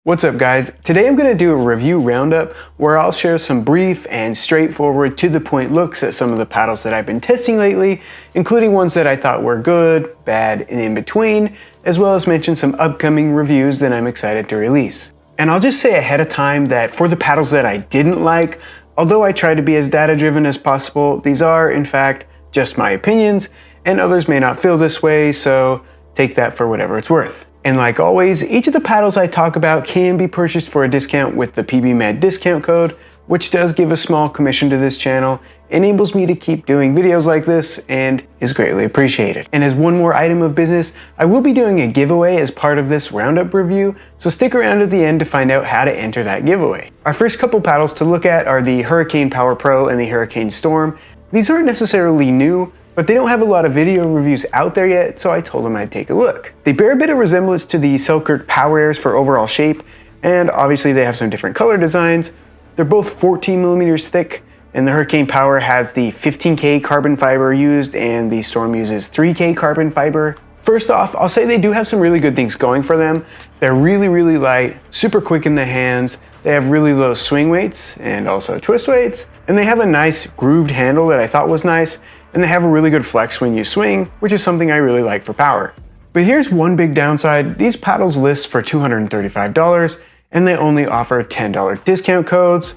What's up guys? Today I'm going to do a review roundup where I'll share some brief and straightforward to the point looks at some of the paddles that I've been testing lately, including ones that I thought were good, bad, and in between, as well as mention some upcoming reviews that I'm excited to release. And I'll just say ahead of time that for the paddles that I didn't like, although I try to be as data driven as possible, these are in fact just my opinions, and others may not feel this way, so take that for whatever it's worth. And like always, each of the paddles I talk about can be purchased for a discount with the PBMED discount code, which does give a small commission to this channel, enables me to keep doing videos like this, and is greatly appreciated. And as one more item of business, I will be doing a giveaway as part of this roundup review, so stick around at the end to find out how to enter that giveaway. Our first couple paddles to look at are the Hurricane Power Pro and the Hurricane Storm. These aren't necessarily new, but they don't have a lot of video reviews out there yet, so I told them I'd take a look. They bear a bit of resemblance to the Selkirk Power Airs for overall shape, and obviously they have some different color designs. They're both 14 millimeters thick, and the Hurricane Power has the 15K carbon fiber used, and the Storm uses 3K carbon fiber. First off, I'll say they do have some really good things going for them. They're really light, super quick in the hands. They have really low swing weights and also twist weights, and they have a nice grooved handle that I thought was nice, and they have a really good flex when you swing, which is something I really like for power. But here's one big downside. These paddles list for $235, and they only offer $10 discount codes.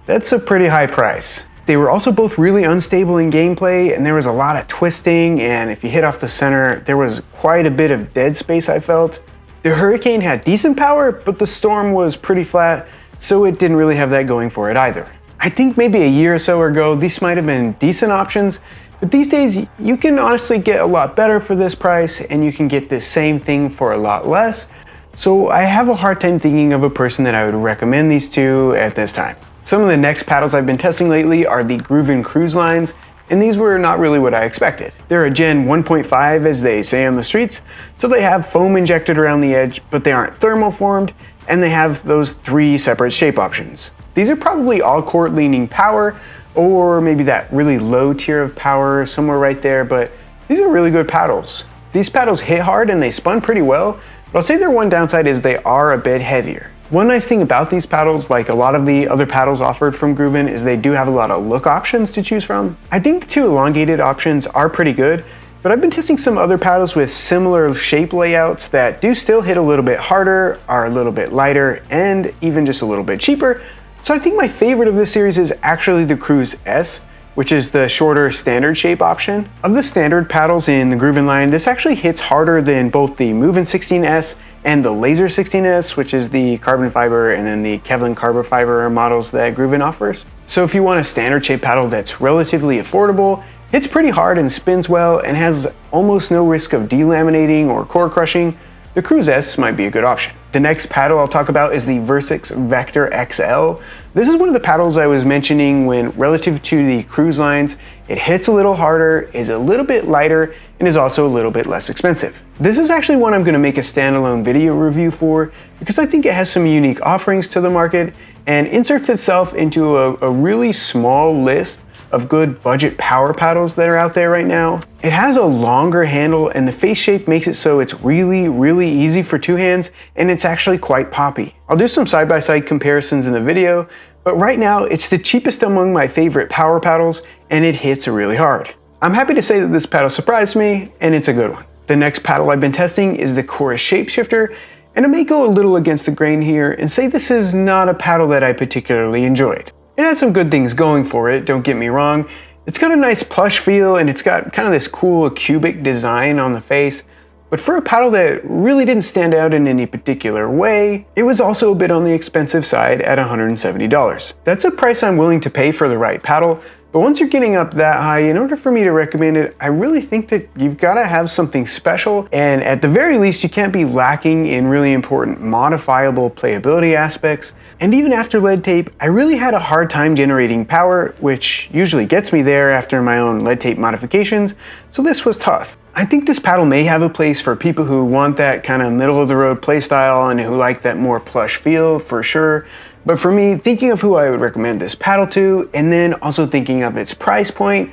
That's a pretty high price. They were also both really unstable in gameplay, and there was a lot of twisting, and if you hit off the center, there was quite a bit of dead space I felt. The Hurricane had decent power, but the Storm was pretty flat, so it didn't really have that going for it either. I think maybe a year or so ago, these might have been decent options, but these days you can honestly get a lot better for this price, and you can get the same thing for a lot less. So I have a hard time thinking of a person that I would recommend these to at this time. Some of the next paddles I've been testing lately are the GRUVN CRUZ lines, and these were not really what I expected. They're a Gen 1.5 as they say on the streets, so they have foam injected around the edge, but they aren't thermal formed, and they have those 3 separate shape options. These are probably all court leaning power, or maybe that really low tier of power somewhere right there, but these are really good paddles. These paddles hit hard and they spun pretty well, but I'll say their one downside is they are a bit heavier. One nice thing about these paddles, like a lot of the other paddles offered from GRUVN, is they do have a lot of look options to choose from. I think the 2 elongated options are pretty good, but I've been testing some other paddles with similar shape layouts that do still hit a little bit harder, are a little bit lighter, and even just a little bit cheaper. So I think my favorite of this series is actually the CRUZ S, which is the shorter standard shape option. Of the standard paddles in the GRUVN line, this actually hits harder than both the Movin 16S and the Laser 16S, which is the carbon fiber and then the Kevlar carbon fiber models that GRUVN offers. So if you want a standard shape paddle that's relatively affordable, hits pretty hard and spins well, and has almost no risk of delaminating or core crushing, the CRUZ S might be a good option. The next paddle I'll talk about is the Versix Vector XL. This is one of the paddles I was mentioning when relative to the CRUZ lines, it hits a little harder, is a little bit lighter, and is also a little bit less expensive. This is actually one I'm going to make a standalone video review for because I think it has some unique offerings to the market and inserts itself into a really small list of good budget power paddles that are out there right now. It has a longer handle, and the face shape makes it so it's really easy for 2 hands, and it's actually quite poppy. I'll do some side-by-side comparisons in the video, but right now it's the cheapest among my favorite power paddles, and it hits really hard. I'm happy to say that this paddle surprised me, and it's a good one. The next paddle I've been testing is the Chorus Shapeshifter, and I may go a little against the grain here and say this is not a paddle that I particularly enjoyed. It has some good things going for it, don't get me wrong. It's got a nice plush feel, and it's got kind of this cool cubic design on the face, but for a paddle that really didn't stand out in any particular way, it was also a bit on the expensive side at $170. That's a price I'm willing to pay for the right paddle, but once you're getting up that high, in order for me to recommend it, I really think that you've got to have something special, and at the very least, you can't be lacking in really important modifiable playability aspects. And even after lead tape, I really had a hard time generating power, which usually gets me there after my own lead tape modifications, so this was tough. I think this paddle may have a place for people who want that kind of middle of the road playstyle and who like that more plush feel for sure. But for me, thinking of who I would recommend this paddle to, and then also thinking of its price point,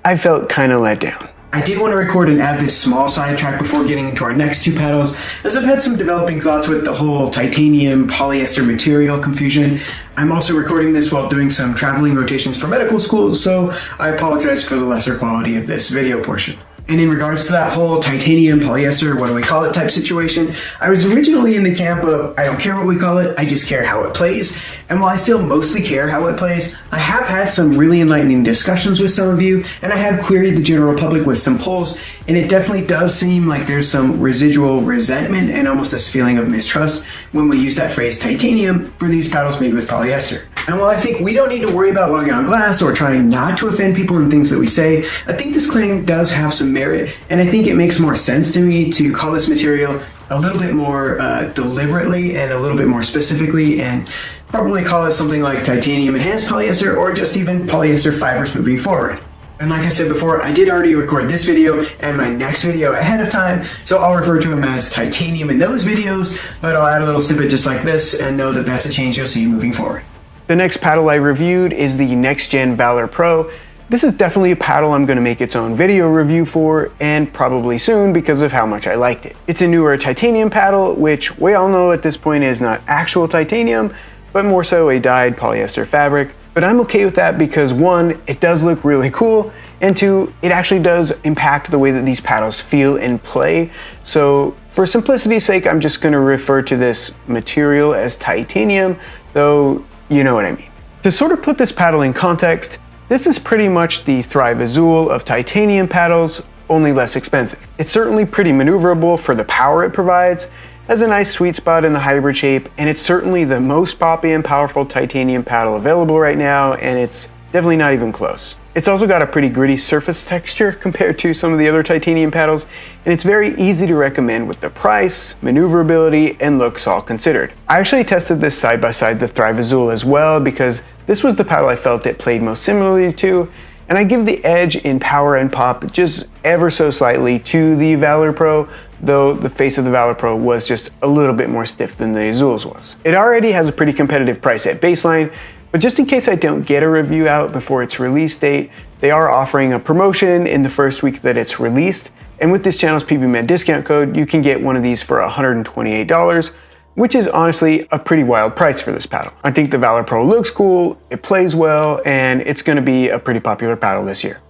I felt kind of let down. I did want to record and add this small sidetrack before getting into our next two paddles, as I've had some developing thoughts with the whole titanium polyester material confusion. I'm also recording this while doing some traveling rotations for medical school, so I apologize for the lesser quality of this video portion. And in regards to that whole titanium, polyester, what do we call it type situation, I was originally in the camp of I don't care what we call it, I just care how it plays. And while I still mostly care how it plays, I have had some really enlightening discussions with some of you, and I have queried the general public with some polls, and it definitely does seem like there's some residual resentment and almost this feeling of mistrust when we use that phrase titanium for these paddles made with polyester. And while I think we don't need to worry about walking on glass or trying not to offend people in things that we say, I think this claim does have some merit, and I think it makes more sense to me to call this material a little bit more deliberately and a little bit more specifically, and probably call it something like titanium enhanced polyester or just even polyester fibers moving forward. And like I said before, I did already record this video and my next video ahead of time, so I'll refer to them as titanium in those videos, but I'll add a little snippet just like this and know that that's a change you'll see moving forward. The next paddle I reviewed is the NXT Gen Valor Pro. This is definitely a paddle I'm going to make its own video review for, and probably soon because of how much I liked it. It's a newer titanium paddle, which we all know at this point is not actual titanium, but more so a dyed polyester fabric. But I'm okay with that because one, it does look really cool, and two, it actually does impact the way that these paddles feel and play. So for simplicity's sake, I'm just going to refer to this material as titanium, though you know what I mean. To sort of put this paddle in context, this is pretty much the 𝐃𝐈𝐒𝐒 of titanium paddles, only less expensive. It's certainly pretty maneuverable for the power it provides, has a nice sweet spot in the hybrid shape, and it's certainly the most poppy and powerful titanium paddle available right now, and it's definitely not even close. It's also got a pretty gritty surface texture compared to some of the other titanium paddles, and it's very easy to recommend with the price, maneuverability, and looks all considered. I actually tested this side by side the 𝐃𝐈𝐒𝐒 as well because this was the paddle I felt it played most similarly to, and I give the edge in power and pop just ever so slightly to the Valor Pro, though the face of the Valor Pro was just a little bit more stiff than the 𝐿Zool's was. It already has a pretty competitive price at baseline, but just in case I don't get a review out before its release date, they are offering a promotion in the first week that it's released, and with this channel's PBMED discount code, you can get one of these for $128, which is honestly a pretty wild price for this paddle. I think the Valor Pro looks cool, it plays well, and it's going to be a pretty popular paddle this year.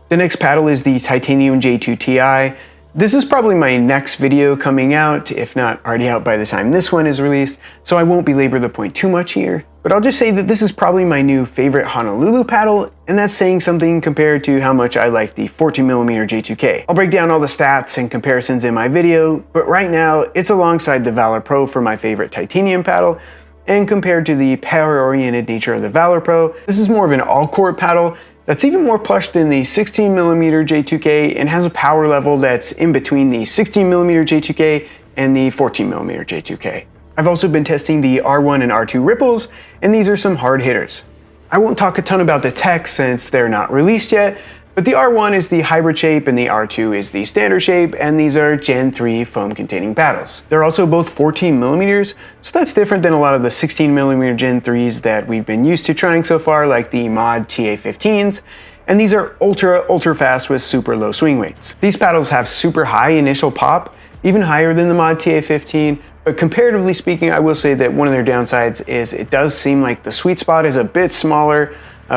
The next paddle is the Titanium J2Ti. This is probably my next video coming out, if not already out by the time this one is released, so I won't belabor the point too much here. But I'll just say that this is probably my new favorite Honolulu paddle, and that's saying something compared to how much I like the 14mm J2K. I'll break down all the stats and comparisons in my video, but right now it's alongside the Valor Pro for my favorite titanium paddle, and compared to the power-oriented nature of the Valor Pro, this is more of an all-court paddle that's even more plush than the 16mm J2K and has a power level that's in between the 16mm J2K and the 14mm J2K. I've also been testing the R1 and R2 Ripples, and these are some hard hitters. I won't talk a ton about the tech since they're not released yet, but the R1 is the hybrid shape and the R2 is the standard shape, and these are Gen 3 foam containing paddles. They're also both 14mm, so that's different than a lot of the 16mm Gen 3s that we've been used to trying so far, like the mod TA15s, and these are ultra fast with super low swing weights. These paddles have super high initial pop, even higher than the mod TA15, but comparatively speaking, I will say that one of their downsides is it does seem like the sweet spot is a bit smaller,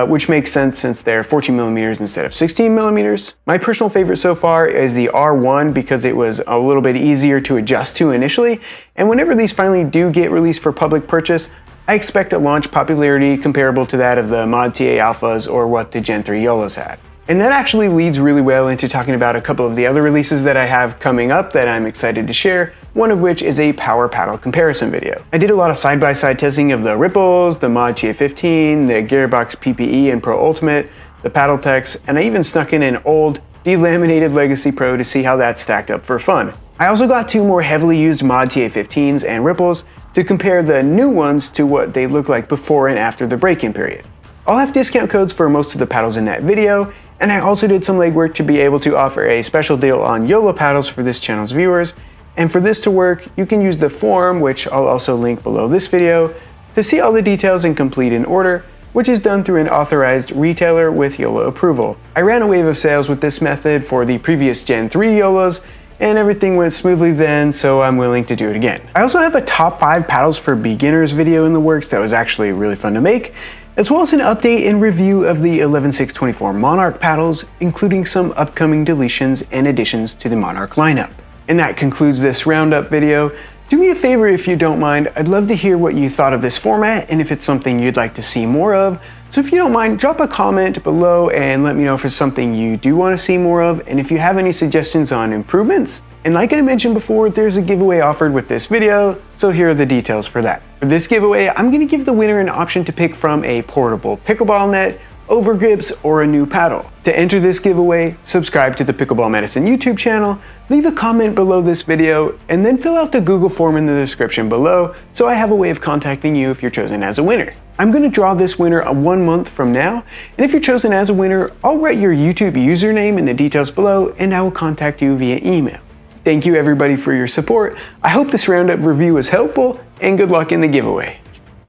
which makes sense since they're 14mm instead of 16mm. My personal favorite so far is the R1 because it was a little bit easier to adjust to initially, and whenever these finally do get released for public purchase, I expect a launch popularity comparable to that of the mod TA Alphas or what the Gen 3 YOLOs had. And that actually leads really well into talking about a couple of the other releases that I have coming up that I'm excited to share, one of which is a power paddle comparison video. I did a lot of side-by-side testing of the Ripples, the mod TA15, the Gearbox PPE and Pro Ultimate, the Paddle Techs, and I even snuck in an old delaminated Legacy Pro to see how that stacked up for fun. I also got two more heavily used mod TA15s and Ripples to compare the new ones to what they look like before and after the break-in period. I'll have discount codes for most of the paddles in that video, and I also did some legwork to be able to offer a special deal on JOOLA Paddles for this channel's viewers, and for this to work, you can use the form, which I'll also link below this video, to see all the details and complete in order, which is done through an authorized retailer with JOOLA approval. I ran a wave of sales with this method for the previous Gen 3 JOOLAs, and everything went smoothly then, so I'm willing to do it again. I also have a top 5 paddles for beginners video in the works that was actually really fun to make, as well as an update and review of the 11.624 Monarch paddles, including some upcoming deletions and additions to the Monarch lineup. And that concludes this roundup video. Do me a favor if you don't mind, I'd love to hear what you thought of this format and if it's something you'd like to see more of. So if you don't mind, drop a comment below and let me know if it's something you do want to see more of, and if you have any suggestions on improvements. And like I mentioned before, there's a giveaway offered with this video, so here are the details for that. For this giveaway, I'm going to give the winner an option to pick from a portable pickleball net, overgrips, or a new paddle. To enter this giveaway, subscribe to the Pickleball Medicine YouTube channel, leave a comment below this video, and then fill out the Google form in the description below so I have a way of contacting you if you're chosen as a winner. I'm going to draw this winner 1 month from now, and if you're chosen as a winner, I'll write your YouTube username in the details below and I will contact you via email. Thank you everybody for your support. I hope this roundup review was helpful, and good luck in the giveaway.